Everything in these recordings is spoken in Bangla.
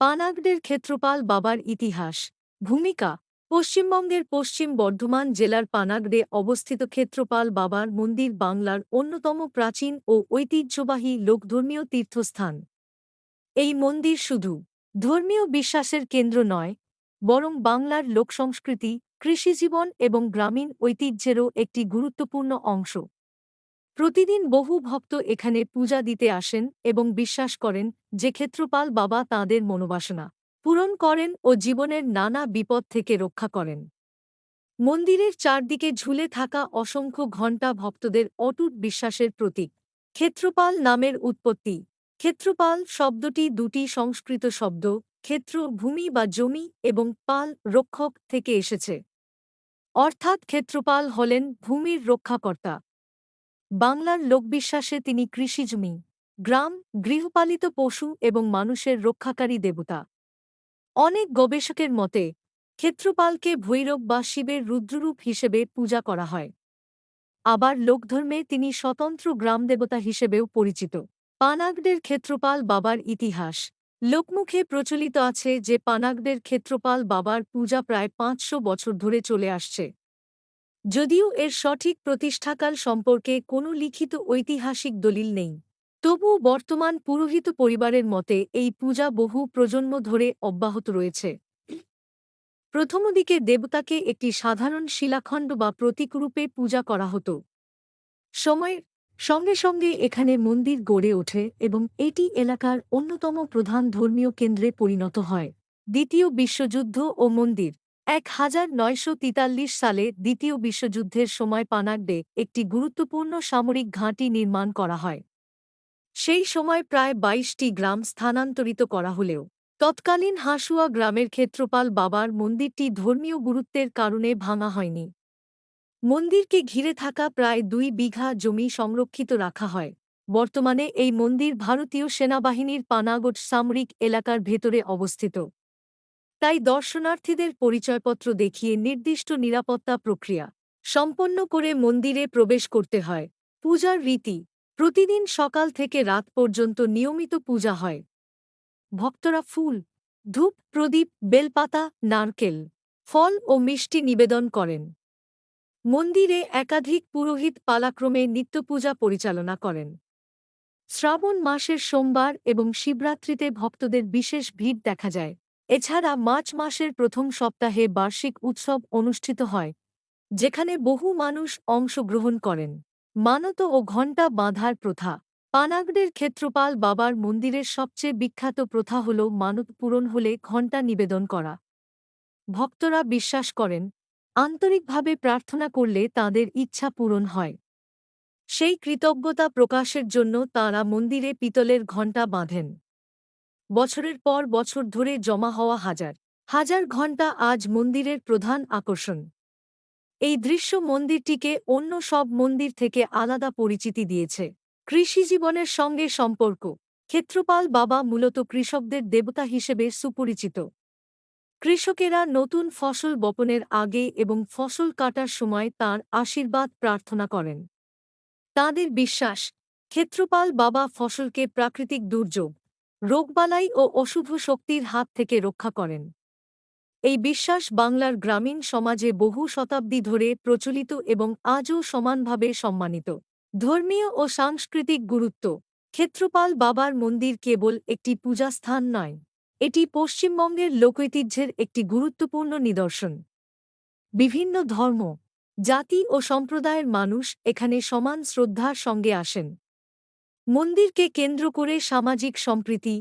পানাগড়ের ক্ষেত্রপাল বাবার ইতিহাস ভূমিকা পশ্চিমবঙ্গের পশ্চিম বর্ধমান জেলার পানাগড়ে অবস্থিত ক্ষেত্রপাল বাবার মন্দির বাংলার অন্যতম প্রাচীন ও ঐতিহ্যবাহী লোকধর্মীয় তীর্থস্থান। এই মন্দির শুধু ধর্মীয় বিশ্বাসের কেন্দ্র নয়, বরং বাংলার লোকসংস্কৃতি, কৃষিজীবন এবং গ্রামীণ ঐতিহ্যেরও একটি গুরুত্বপূর্ণ অংশ। প্রতিদিন বহু ভক্ত এখানে পূজা দিতে আসেন এবং বিশ্বাস করেন যে ক্ষেত্রপাল বাবা তাঁদের মনোবাসনা পূরণ করেন ও জীবনের নানা বিপদ থেকে রক্ষা করেন। মন্দিরের চারদিকে ঝুলে থাকা অসংখ্য ঘণ্টা ভক্তদের অটুট বিশ্বাসের প্রতীক। ক্ষেত্রপাল নামের উৎপত্তি ক্ষেত্রপাল শব্দটি দুটি সংস্কৃত শব্দ ক্ষেত্র ভূমি বা জমি এবং পাল রক্ষক থেকে এসেছে, অর্থাৎ ক্ষেত্রপাল হলেন ভূমির রক্ষাকর্তা। বাংলার লোকবিশ্বাসে তিনি কৃষিজমি, গ্রাম, গৃহপালিত পশু এবং মানুষের রক্ষাকারী দেবতা। অনেক গবেষকের মতে ক্ষেত্রপালকে ভৈরব বা শিবের রুদ্ররূপ হিসেবে পূজা করা হয়। আবার লোকধর্মে তিনি স্বতন্ত্র গ্রামদেবতা হিসেবেও পরিচিত। পানাগড়ের ক্ষেত্রপাল বাবার ইতিহাস লোকমুখে প্রচলিত আছে যে পানাগড়ের ক্ষেত্রপাল বাবার পূজা প্রায় ৫০০ বছর ধরে চলে আসছে। যদিও এর সঠিক প্রতিষ্ঠাকাল সম্পর্কে কোনো লিখিত ঐতিহাসিক দলিল নেই, তবুও বর্তমান পুরোহিত পরিবারের মতে এই পূজা বহু প্রজন্ম ধরে অব্যাহত রয়েছে। প্রথম দিকে দেবতাকে একটি সাধারণ শিলাখণ্ড বা প্রতীকরূপে পূজা করা হতো। সময়ের সঙ্গে সঙ্গে এখানে মন্দির গড়ে ওঠে এবং এটি এলাকার অন্যতম প্রধান ধর্মীয় কেন্দ্রে পরিণত হয়। দ্বিতীয় বিশ্বযুদ্ধ ও মন্দির ১৯৪৩ সালে দ্বিতীয় বিশ্বযুদ্ধের সময় পানাগড়ে একটি গুরুত্বপূর্ণ সামরিক ঘাঁটি নির্মাণ করা হয়। সেই সময় প্রায় ২২টি গ্রাম স্থানান্তরিত করা হলেও তৎকালীন হাঁসুয়া গ্রামের ক্ষেত্রপাল বাবার মন্দিরটি ধর্মীয় গুরুত্বের কারণে ভাঙা হয়নি। মন্দিরকে ঘিরে থাকা প্রায় ২ বিঘা জমি সংরক্ষিত রাখা হয়। বর্তমানে এই মন্দির ভারতীয় সেনাবাহিনীর পানাগড় সামরিক এলাকার ভেতরে অবস্থিত। তাই দর্শনার্থীদের পরিচয়পত্র দেখিয়ে নির্দিষ্ট নিরাপত্তা প্রক্রিয়া সম্পন্ন করে মন্দিরে প্রবেশ করতে হয়। পূজার রীতি প্রতিদিন সকাল থেকে রাত পর্যন্ত নিয়মিত পূজা হয়। ভক্তরা ফুল, ধূপ, প্রদীপ, বেলপাতা, নারকেল, ফল ও মিষ্টি নিবেদন করেন। মন্দিরে একাধিক পুরোহিত পালাক্রমে নিত্যপূজা পরিচালনা করেন। শ্রাবণ মাসের সোমবার এবং শিবরাত্রিতে ভক্তদের বিশেষ ভিড় দেখা যায়। এছাড়া মার্চ মাসের প্রথম সপ্তাহে বার্ষিক উৎসব অনুষ্ঠিত হয়, যেখানে বহু মানুষ অংশগ্রহণ করেন। মানত ও ঘণ্টা বাঁধার প্রথা পানাগড়ের ক্ষেত্রপাল বাবার মন্দিরের সবচেয়ে বিখ্যাত প্রথা হল মানত পূরণ হলে ঘণ্টা নিবেদন করা। ভক্তরা বিশ্বাস করেন, আন্তরিকভাবে প্রার্থনা করলে তাঁদের ইচ্ছা পূরণ হয়। সেই কৃতজ্ঞতা প্রকাশের জন্য তাঁরা মন্দিরে পিতলের ঘণ্টা বাঁধেন। বছরের পর বছর ধরে জমা হওয়া হাজার হাজার ঘণ্টা আজ মন্দিরের প্রধান আকর্ষণ। এই দৃশ্য মন্দিরটিকে অন্য সব মন্দির থেকে আলাদা পরিচিতি দিয়েছে। কৃষিজীবনের সঙ্গে সম্পর্ক ক্ষেত্রপাল বাবা মূলত কৃষকদের দেবতা হিসেবে সুপরিচিত। কৃষকেরা নতুন ফসল বপনের আগে এবং ফসল কাটার সময় তাঁর আশীর্বাদ প্রার্থনা করেন। তাঁদের বিশ্বাস, ক্ষেত্রপাল বাবা ফসলকে প্রাকৃতিক দুর্যোগ, রোগবালাই ও অশুভ শক্তির হাত থেকে রক্ষা করেন। এই বিশ্বাস বাংলার গ্রামীণ সমাজে বহু শতাব্দী ধরে প্রচলিত এবং আজও সমানভাবে সম্মানিত। ধর্মীয় ও সাংস্কৃতিক গুরুত্ব ক্ষেত্রপাল বাবার মন্দির কেবল একটি পূজাস্থান নয়, এটি পশ্চিমবঙ্গের লোকঐতিহ্যের একটি গুরুত্বপূর্ণ নিদর্শন। বিভিন্ন ধর্ম, জাতি ও সম্প্রদায়ের মানুষ এখানে সমান শ্রদ্ধার সঙ্গে আসেন। মন্দিরকে কেন্দ্র করে সামাজিক সম্প্রীতি,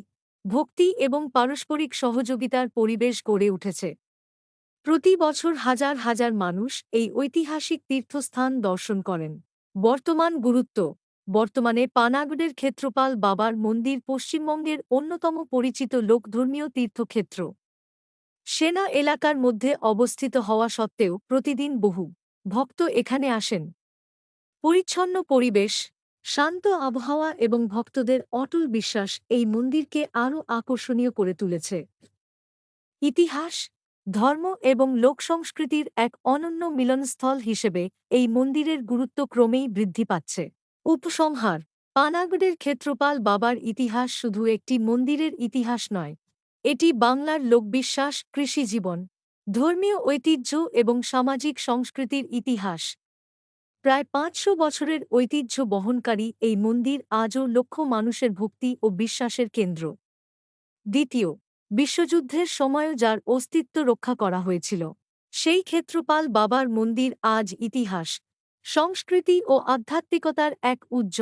ভক্তি এবং পারস্পরিক সহযোগিতার পরিবেশ গড়ে উঠেছে। প্রতি বছর হাজার হাজার মানুষ এই ঐতিহাসিক তীর্থস্থান দর্শন করেন। বর্তমান গুরুত্ব বর্তমানে পানাগড়ের ক্ষেত্রপাল বাবার মন্দির পশ্চিমবঙ্গের অন্যতম পরিচিত লোকধর্মীয় তীর্থক্ষেত্র। সেনা এলাকার মধ্যে অবস্থিত হওয়া সত্ত্বেও প্রতিদিন বহু ভক্ত এখানে আসেন। পরিচ্ছন্ন পরিবেশ, শান্ত আবহাওয়া এবং ভক্তদের অটল বিশ্বাস এই মন্দিরকে আরও আকর্ষণীয় করে তুলেছে। ইতিহাস, ধর্ম এবং লোকসংস্কৃতির এক অনন্য মিলনস্থল হিসেবে এই মন্দিরের গুরুত্ব ক্রমেই বৃদ্ধি পাচ্ছে। উপসংহার: পানাগড়ের ক্ষেত্রপাল বাবার ইতিহাস শুধু একটি মন্দিরের ইতিহাস নয়, এটি বাংলার লোকবিশ্বাস, কৃষিজীবন, ধর্মীয় ঐতিহ্য এবং সামাজিক সংস্কৃতির ইতিহাস। প্রায় ৫০০ বছরের ঐতিহ্য বহনকারী এই মন্দির আজও লক্ষ মানুষের ভক্তি ও বিশ্বাসের কেন্দ্র। দ্বিতীয় বিশ্বযুদ্ধের সময়ও যার অস্তিত্ব রক্ষা করা হয়েছিল, সেই ক্ষেত্রপাল বাবার মন্দির আজ ইতিহাস, সংস্কৃতি ও আধ্যাত্মিকতার এক উজ্জ্বল